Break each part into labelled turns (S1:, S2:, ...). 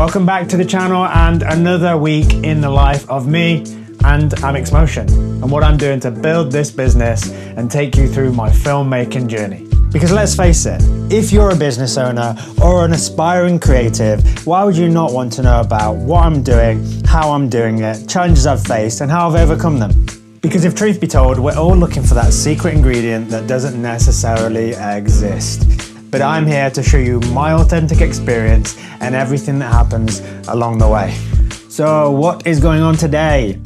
S1: Welcome back to the channel and another week in the life of me and Amixmotion and what I'm doing to build this business and take you through my filmmaking journey. Because let's face it, if you're a business owner or an aspiring creative, why would you not want to know about what I'm doing, how I'm doing it, challenges I've faced and how I've overcome them? Because if truth be told, we're all looking for that secret ingredient that doesn't necessarily exist. But I'm here to show you my authentic experience and everything that happens along the way. So what is going on today?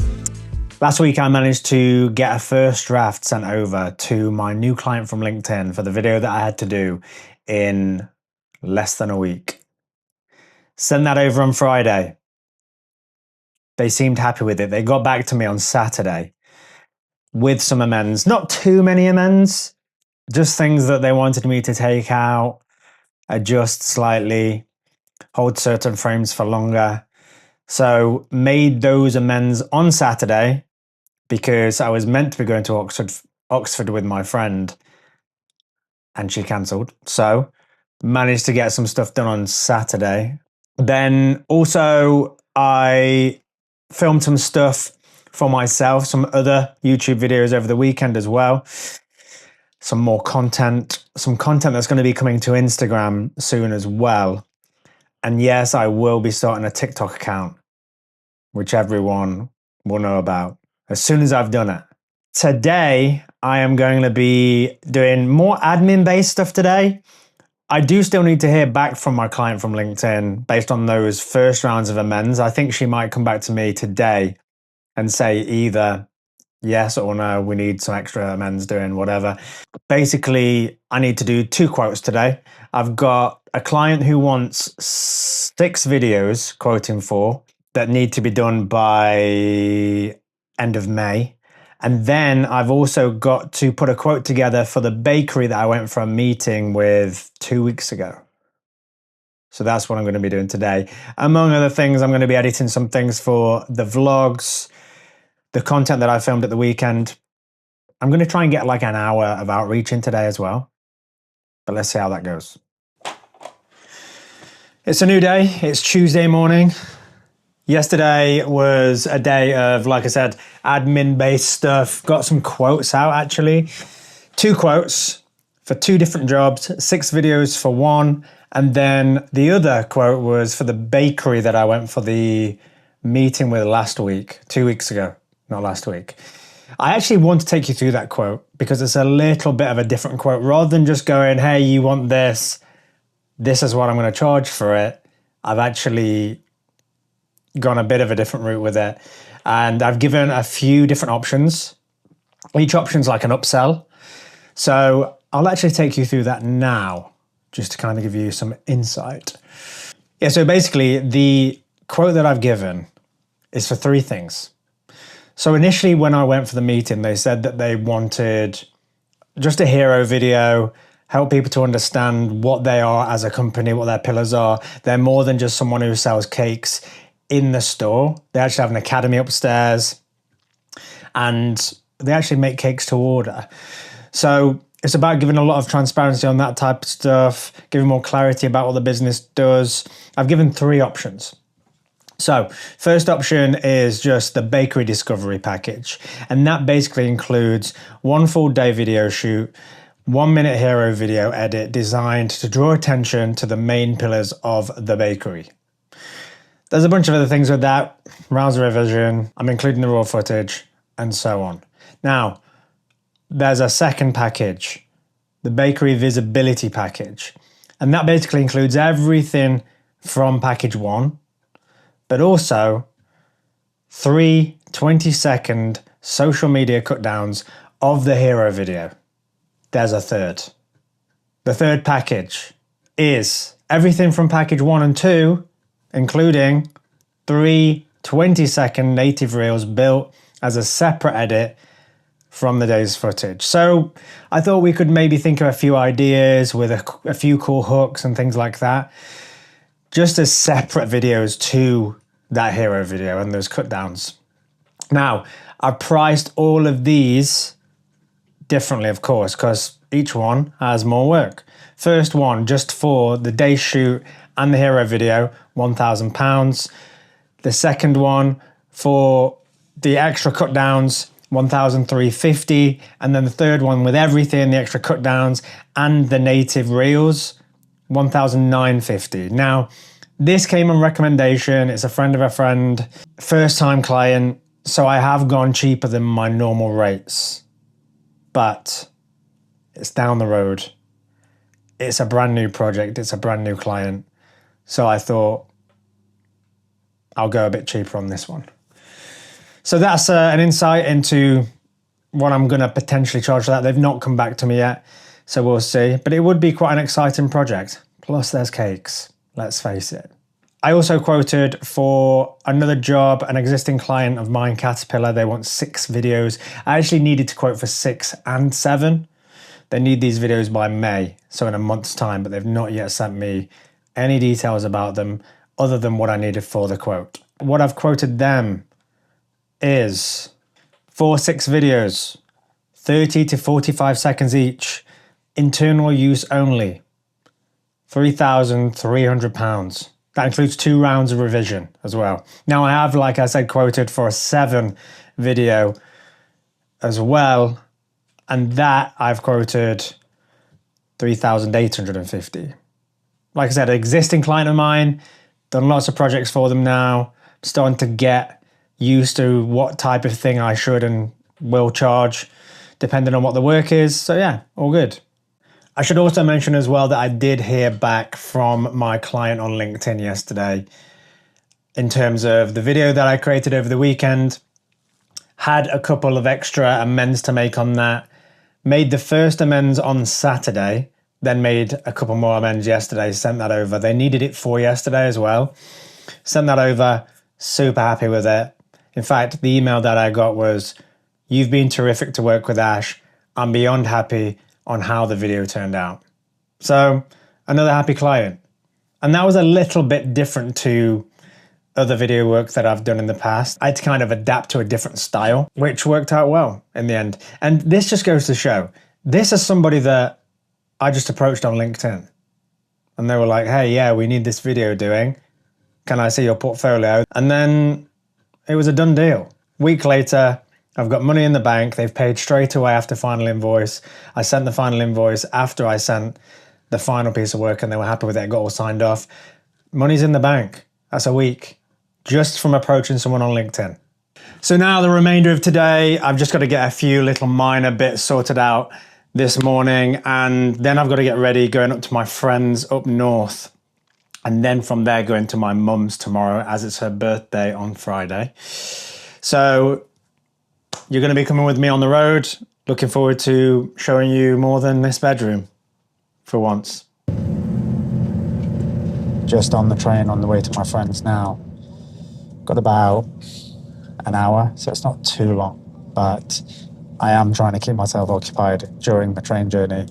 S1: Last week I managed to get a first draft sent over to my new client from LinkedIn for the video that I had to do in less than a week. Sent that over on Friday. They seemed happy with it. They got back to me on Saturday with some amends, not too many amends, just things that they wanted me to take out, adjust slightly, hold certain frames for longer. So made those amends on Saturday because I was meant to be going to Oxford with my friend and she cancelled. So managed to get some stuff done on Saturday. Then also I filmed some stuff for myself, some other YouTube videos over the weekend as well. Some more content, some content that's going to be coming to Instagram soon as well. And yes, I will be starting a TikTok account, which everyone will know about as soon as I've done it. Today, I am going to be doing more admin-based stuff today. I do still need to hear back from my client from LinkedIn based on those first rounds of amends. I think she might come back to me today and say either yes or no, we need some extra amends doing whatever. Basically, I need to do 2 quotes today. I've got a client who wants 6 videos quoting for that need to be done by end of May. And then I've also got to put a quote together for the bakery that I went for a meeting with 2 weeks ago. So that's what I'm going to be doing today. Among other things, I'm going to be editing some things for the vlogs, the content that I filmed at the weekend. I'm going to try and get like an hour of outreach in today as well. But let's see how that goes. It's a new day. It's Tuesday morning. Yesterday was a day of, like I said, admin-based stuff. Got some quotes out actually. 2 quotes for 2 different jobs, 6 videos for one. And then the other quote was for the bakery that I went for the meeting with last week, 2 weeks ago. Not last week. I actually want to take you through that quote because it's a little bit of a different quote. Rather than just going, hey, you want this, this is what I'm going to charge for it. I've actually gone a bit of a different route with it. And I've given a few different options. Each option's like an upsell. So I'll actually take you through that now, just to kind of give you some insight. Yeah, so basically the quote that I've given is for 3 things. So initially when I went for the meeting, they said that they wanted just a hero video, help people to understand what they are as a company, what their pillars are. They're more than just someone who sells cakes in the store. They actually have an academy upstairs and they actually make cakes to order. So it's about giving a lot of transparency on that type of stuff, giving more clarity about what the business does. I've given 3 options. So first option is just the bakery discovery package. And that basically includes 1 full day video shoot, 1 minute hero video edit designed to draw attention to the main pillars of the bakery. There's a bunch of other things with that, rounds of revision, I'm including the raw footage and so on. Now, there's a second package, the bakery visibility package. And that basically includes everything from package 1, but also 3 20-second social media cut downs of the hero video. There's a third. The third package is everything from package 1 and 2, including 3 20-second native reels built as a separate edit from the day's footage. So I thought we could maybe think of a few ideas with a few cool hooks and things like that, just as separate videos to that hero video and those cut downs. Now, I've priced all of these differently, of course, because each one has more work. First one, just for the day shoot and the hero video, £1,000. The second one for the extra cut downs, £1,350, and then the third one with everything, the extra cut downs and the native reels, £1,950. Now, this came on recommendation. It's a friend of a friend, first time client, so I have gone cheaper than my normal rates, but it's down the road. It's a brand new project. It's a brand new client. So I thought I'll go a bit cheaper on this one. So that's an insight into what I'm going to potentially charge for that. They've not come back to me yet, so we'll see. But it would be quite an exciting project. Plus there's cakes, let's face it. I also quoted for another job, an existing client of mine, Caterpillar. They want 6 videos. I actually needed to quote for 6 and 7. They need these videos by May, so in a month's time, but they've not yet sent me any details about them other than what I needed for the quote. What I've quoted them is for 6 videos, 30 to 45 seconds each, internal use only, £3,300. That includes 2 rounds of revision as well. Now I have, like I said, quoted for a 7 video as well, and that I've quoted £3,850. Like I said, an existing client of mine, done lots of projects for them now, starting to get used to what type of thing I should and will charge, depending on what the work is. So yeah, all good. I should also mention as well that I did hear back from my client on LinkedIn yesterday in terms of the video that I created over the weekend. Had a couple of extra amends to make on that. Made the first amends on Saturday, then made a couple more amends yesterday, sent that over. They needed it for yesterday as well. Sent that over, super happy with it. In fact, the email that I got was, "You've been terrific to work with, Ash. I'm beyond happy on how the video turned out." So another happy client. And that was a little bit different to other video work that I've done in the past. I had to kind of adapt to a different style, which worked out well in the end. And this just goes to show, this is somebody that I just approached on LinkedIn. And they were like, "Hey, yeah, we need this video doing. Can I see your portfolio?" And then it was a done deal. Week later, I've got money in the bank. They've paid straight away after final invoice. I sent the final invoice after I sent the final piece of work and they were happy with it. It got all signed off. Money's in the bank. That's a week just from approaching someone on LinkedIn. So now the remainder of today, I've just got to get a few little minor bits sorted out this morning, and then I've got to get ready going up to my friends up north. And then from there, going to my mum's tomorrow as it's her birthday on Friday. So you're going to be coming with me on the road. Looking forward to showing you more than this bedroom for once. Just on the train on the way to my friends now. Got about an hour, so it's not too long, but I am trying to keep myself occupied during the train journey.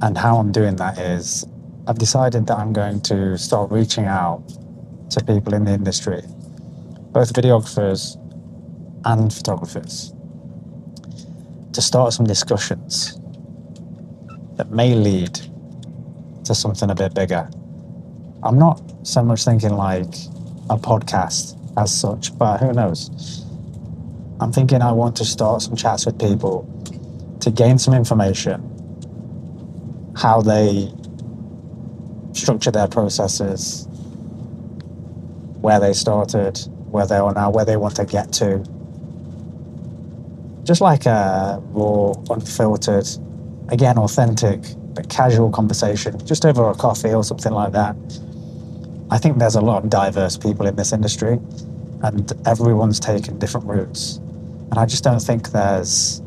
S1: And how I'm doing that is I've decided that I'm going to start reaching out to people in the industry, both videographers and photographers, to start some discussions that may lead to something a bit bigger. I'm not so much thinking like a podcast as such, but who knows? I'm thinking I want to start some chats with people to gain some information, how they structure their processes, where they started, where they are now, where they want to get to. Just like a raw, unfiltered, again, authentic, but casual conversation, just over a coffee or something like that. I think there's a lot of diverse people in this industry and everyone's taken different routes. And I just don't think there's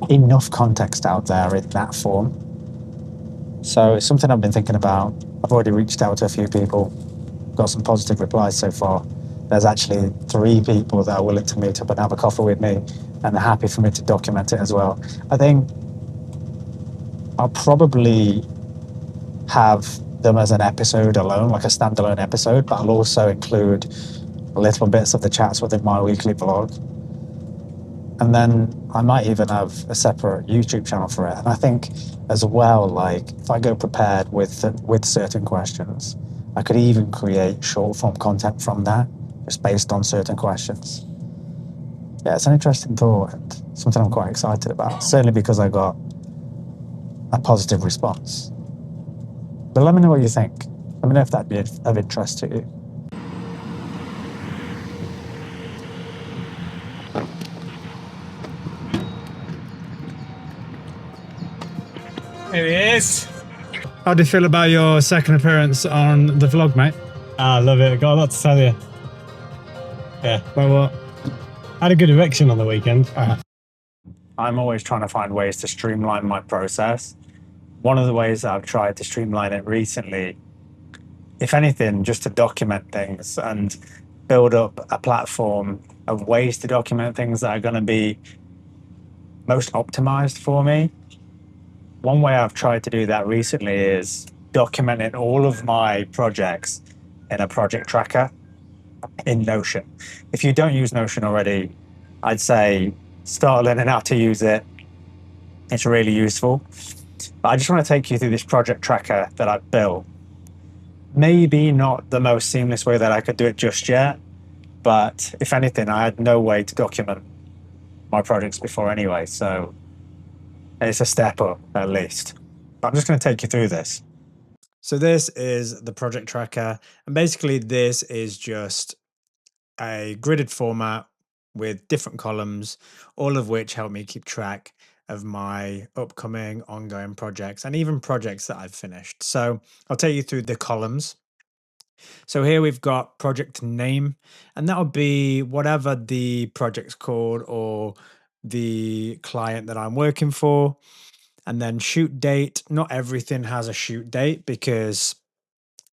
S1: enough context out there in that form. So it's something I've been thinking about. I've already reached out to a few people, got some positive replies so far. There's actually 3 people that are willing to meet up and have a coffee with me and are happy for me to document it as well. I think I'll probably have them as an episode alone, like a standalone episode, but I'll also include little bits of the chats within my weekly vlog. And then I might even have a separate YouTube channel for it. And I think as well, like if I go prepared with certain questions, I could even create short form content from that, just based on certain questions. Yeah, it's an interesting thought and something I'm quite excited about, certainly because I got a positive response. But let me know what you think. Let me know if that'd be of interest to you.
S2: Here he is.
S1: How do you feel about your second appearance on the vlog, mate?
S2: I love it. Got a lot to tell you. Yeah.
S1: About what?
S2: I had a good erection on the weekend.
S1: I'm always trying to find ways to streamline my process. One of the ways that I've tried to streamline it recently, if anything, just to document things and build up a platform of ways to document things that are going to be most optimized for me. One way I've tried to do that recently is documenting all of my projects in a project tracker in Notion. If you don't use Notion already, I'd say start learning how to use it. It's really useful. But I just want to take you through this project tracker that I've built. Maybe not the most seamless way that I could do it just yet, but if anything, I had no way to document my projects before anyway, so it's a step up at least. But I'm just going to take you through this. So this is the project tracker, and basically this is just a gridded format with different columns, all of which help me keep track of my upcoming ongoing projects and even projects that I've finished. So I'll take you through the columns. So here we've got project name, and that'll be whatever the project's called or the client that I'm working for. And then shoot date. Not everything has a shoot date because,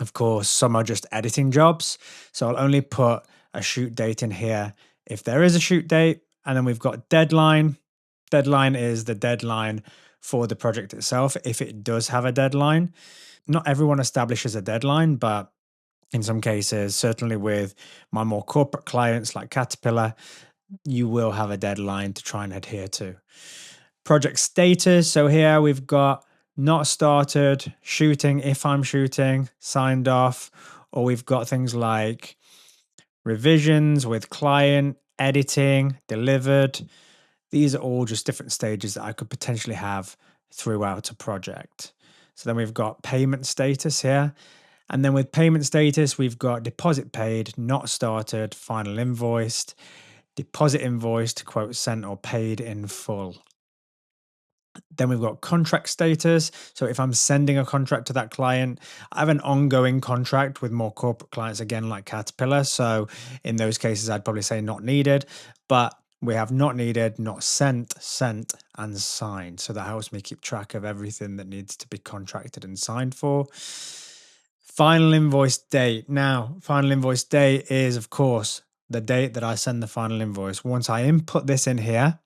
S1: of course, some are just editing jobs. So I'll only put a shoot date in here if there is a shoot date. And then we've got deadline. Deadline is the deadline for the project itself, if it does have a deadline. Not everyone establishes a deadline, but in some cases, certainly with my more corporate clients like Caterpillar, you will have a deadline to try and adhere to. Project status. So here we've got not started, shooting if I'm shooting, signed off, or we've got things like revisions with client, editing, delivered. These are all just different stages that I could potentially have throughout a project. So then we've got payment status here. And then with payment status, we've got deposit paid, not started, final invoiced, deposit invoiced, quote sent or paid in full. Then we've got contract status. So if I'm sending a contract to that client, I have an ongoing contract with more corporate clients, again, like Caterpillar. So in those cases, I'd probably say not needed, but we have not needed, not sent, sent, and signed. So that helps me keep track of everything that needs to be contracted and signed for. Final invoice date. Now, final invoice date is, of course, the date that I send the final invoice. Once I input this in here,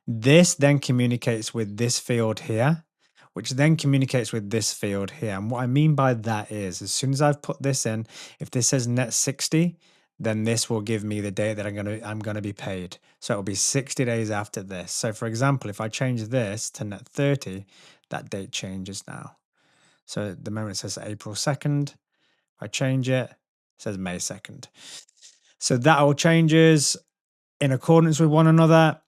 S1: this then communicates with this field here, which then communicates with this field here. And what I mean by that is, as soon as I've put this in, if this says net 60, then this will give me the date that I'm gonna be paid. So it'll be 60 days after this. So for example, if I change this to net 30, that date changes now. So at the moment it says April 2nd. If I change it, it says May 2nd. So that all changes in accordance with one another.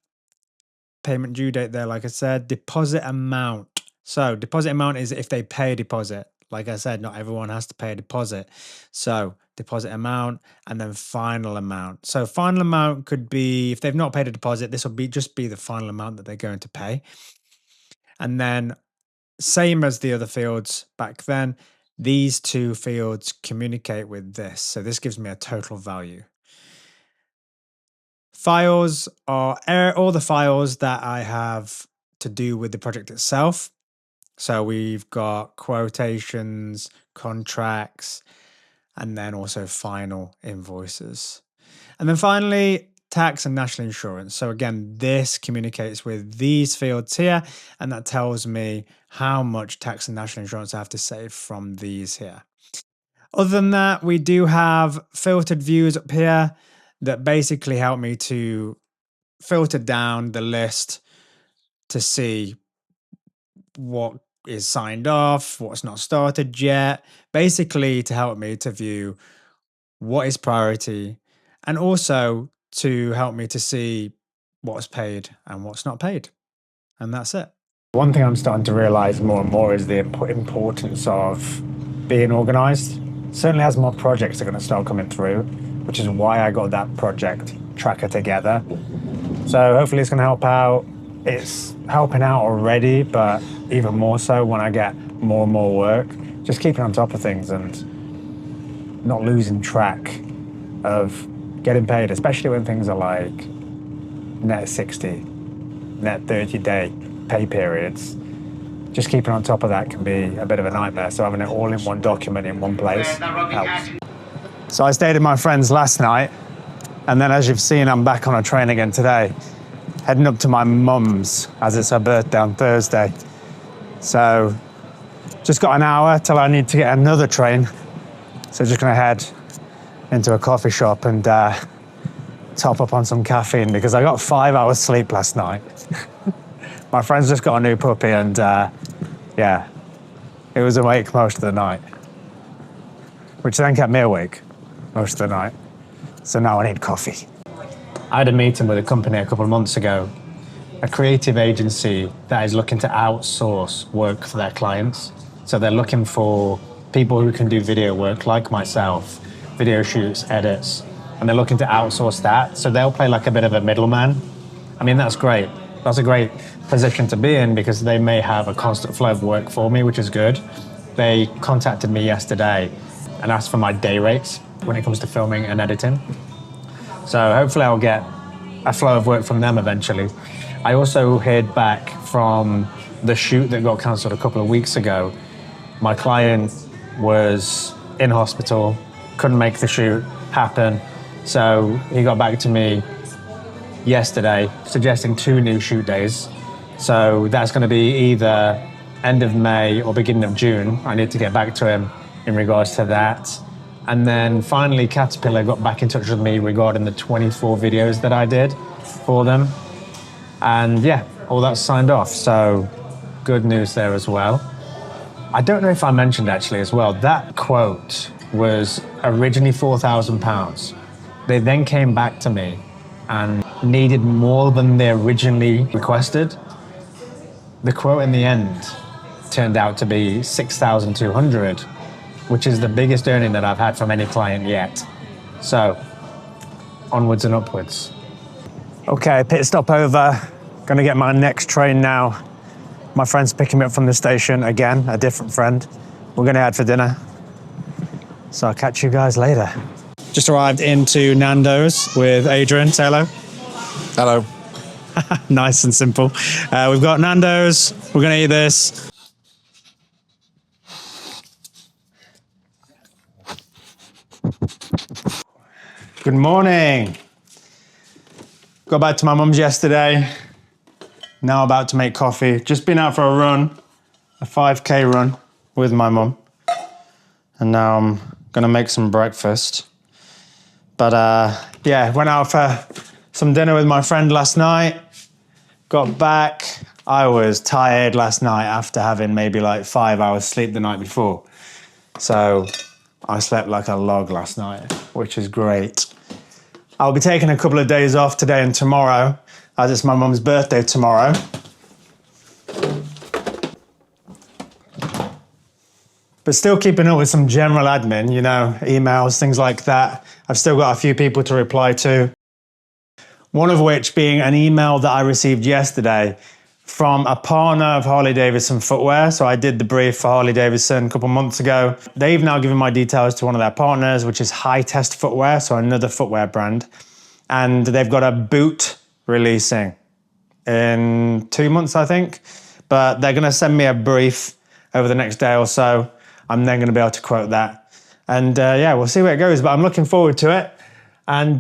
S1: Payment due date there, like I said. Deposit amount. So deposit amount is if they pay a deposit. Like I said, not everyone has to pay a deposit. So deposit amount and then final amount. So final amount could be, if they've not paid a deposit, this will be just be the final amount that they're going to pay. And then same as the other fields back then, these two fields communicate with this. So this gives me a total value. Files are all the files that I have to do with the project itself. So we've got quotations, contracts, and then also final invoices. And then finally, tax and national insurance. So again, this communicates with these fields here, and that tells me how much tax and national insurance I have to save from these here. Other than that, we do have filtered views up here that basically help me to filtered down the list to see what is signed off, what's not started yet, basically to help me to view what is priority and also to help me to see what's paid and what's not paid. And that's it. One thing I'm starting to realize more and more is the importance of being organized. Certainly as more projects are going to start coming through, which is why I got that project tracker together. So hopefully it's going to help out. It's helping out already, but even more so when I get more and more work. Just keeping on top of things and not losing track of getting paid, especially when things are like net 60, net 30-day pay periods. Just keeping on top of that can be a bit of a nightmare. So having it all in one document in one place helps. So I stayed at my friend's last night, and then as you've seen, I'm back on a train again today, heading up to my mum's as it's her birthday on Thursday. So just got an hour till I need to get another train. So just gonna head into a coffee shop and top up on some caffeine because I got 5 hours sleep last night. My friend's just got a new puppy and yeah, it was awake most of the night, which then kept me awake most of the night. So now I need coffee. I had a meeting with a company a couple of months ago, a creative agency that is looking to outsource work for their clients. So they're looking for people who can do video work like myself, video shoots, edits, and they're looking to outsource that. So they'll play like a bit of a middleman. I mean, that's great. That's a great position to be in because they may have a constant flow of work for me, which is good. They contacted me yesterday and asked for my day rates when it comes to filming and editing. So hopefully I'll get a flow of work from them eventually. I also heard back from the shoot that got cancelled a couple of weeks ago. My client was in hospital, couldn't make the shoot happen. So he got back to me yesterday suggesting 2 new shoot days. So that's going to be either end of May or beginning of June. I need to get back to him in regards to that. And then finally Caterpillar got back in touch with me regarding the 24 videos that I did for them. And yeah, all that's signed off. So good news there as well. I don't know if I mentioned actually as well, that quote was originally £4,000. They then came back to me and needed more than they originally requested. The quote in the end turned out to be 6,200, which is the biggest earning that I've had from any client yet. So onwards and upwards. Okay, pit stop over. Gonna get my next train now. My friend's picking me up from the station again, a different friend. We're gonna head for dinner. So I'll catch you guys later. Just arrived into Nando's with Adrian. Say hello.
S3: Hello.
S1: Nice and simple. We've got Nando's. We're gonna eat this. Good morning. Got back to my mum's yesterday. Now about to make coffee. Just been out for a run, a 5K run with my mum. And now I'm gonna make some breakfast. But yeah, went out for some dinner with my friend last night. Got back. I was tired last night after having maybe like 5 hours sleep the night before. So I slept like a log last night, which is great. I'll be taking a couple of days off today and tomorrow, as it's my mum's birthday tomorrow. But still keeping up with some general admin, you know, emails, things like that. I've still got a few people to reply to. One of which being an email that I received yesterday from a partner of Harley Davidson footwear. So I did the brief for Harley Davidson a couple months ago. They've now given my details to one of their partners, which is High Test Footwear, so another footwear brand. And they've got a boot releasing in 2 months, I think. But they're gonna send me a brief over the next day or so. I'm then gonna be able to quote that. And yeah, we'll see where it goes, but I'm looking forward to it. And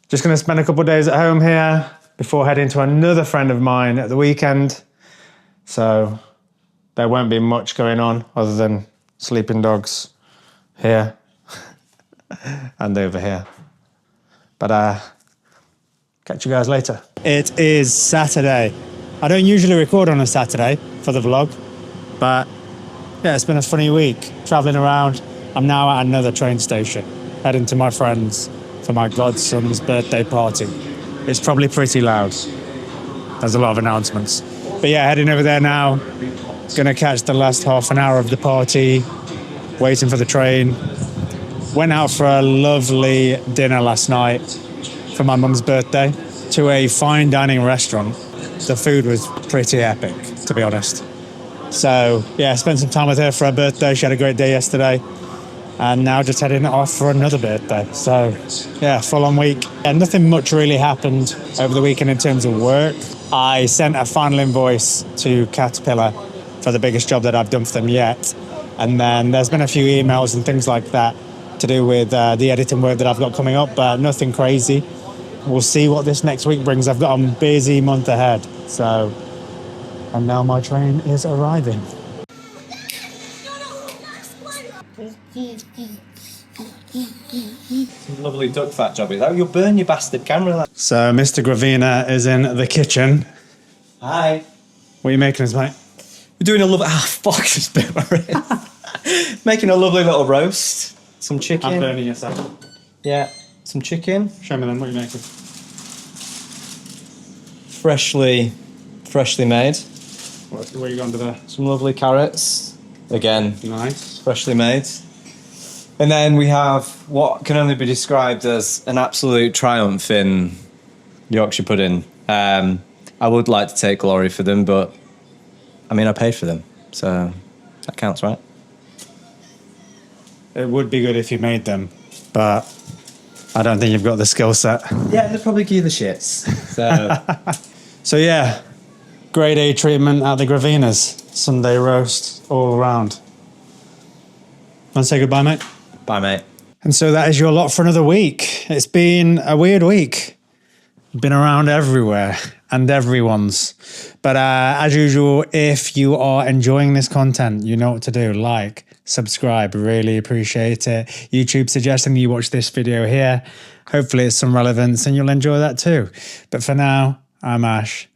S1: just gonna spend a couple of days at home here before heading to another friend of mine at the weekend. So there won't be much going on other than sleeping dogs here and over here. But catch you guys later. It is Saturday. I don't usually record on a Saturday for the vlog, but yeah, it's been a funny week traveling around. I'm now at another train station, heading to my friend's for my godson's birthday party. It's probably pretty loud. There's a lot of announcements. But yeah, heading over there now. Gonna catch the last half an hour of the party, waiting for the train. Went out for a lovely dinner last night for my mum's birthday to a fine dining restaurant. The food was pretty epic, to be honest. So yeah, spent some time with her for her birthday. She had a great day yesterday. And now just heading off for another birthday. So yeah, full on week. And nothing much really happened over the weekend in terms of work. I sent a final invoice to Caterpillar for the biggest job that I've done for them yet. And then there's been a few emails and things like that to do with the editing work that I've got coming up, but nothing crazy. We'll see what this next week brings. I've got a busy month ahead. So, and now my train is arriving.
S3: Lovely duck fat job. You'll burn your bastard camera.
S1: So Mr. Gravina is in the kitchen.
S3: Hi.
S1: What are you making us, mate?
S3: We're doing a lovely... Ah, fuck, just bit my wrist. Making a lovely little roast. Some chicken.
S1: I'm burning yourself.
S3: Yeah, some chicken.
S1: Show me then what you're making.
S3: Freshly made.
S1: What are you going to there?
S3: Some lovely carrots. Again,
S1: Nice.
S3: freshly made. And then we have what can only be described as an absolute triumph in Yorkshire pudding. I would like to take glory for them, but I mean, I paid for them, so that counts, right?
S1: It would be good if you made them, but I don't think you've got the skill set.
S3: Yeah, they'd probably give you the shits. So,
S1: So yeah, grade A treatment at the Gravinas. Sunday roast all around. Want to say goodbye, mate?
S3: bye, mate.
S1: And so that is your lot for another week. It's been a weird week. Been around everywhere and everyone's. But as usual, if you are enjoying this content, you know what to do. Like, subscribe, really appreciate it. YouTube suggesting you watch this video here. Hopefully it's some relevance and you'll enjoy that too. But for now, I'm Ash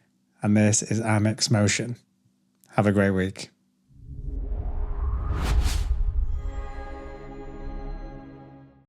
S1: and this is Amixmotion. Have a great week.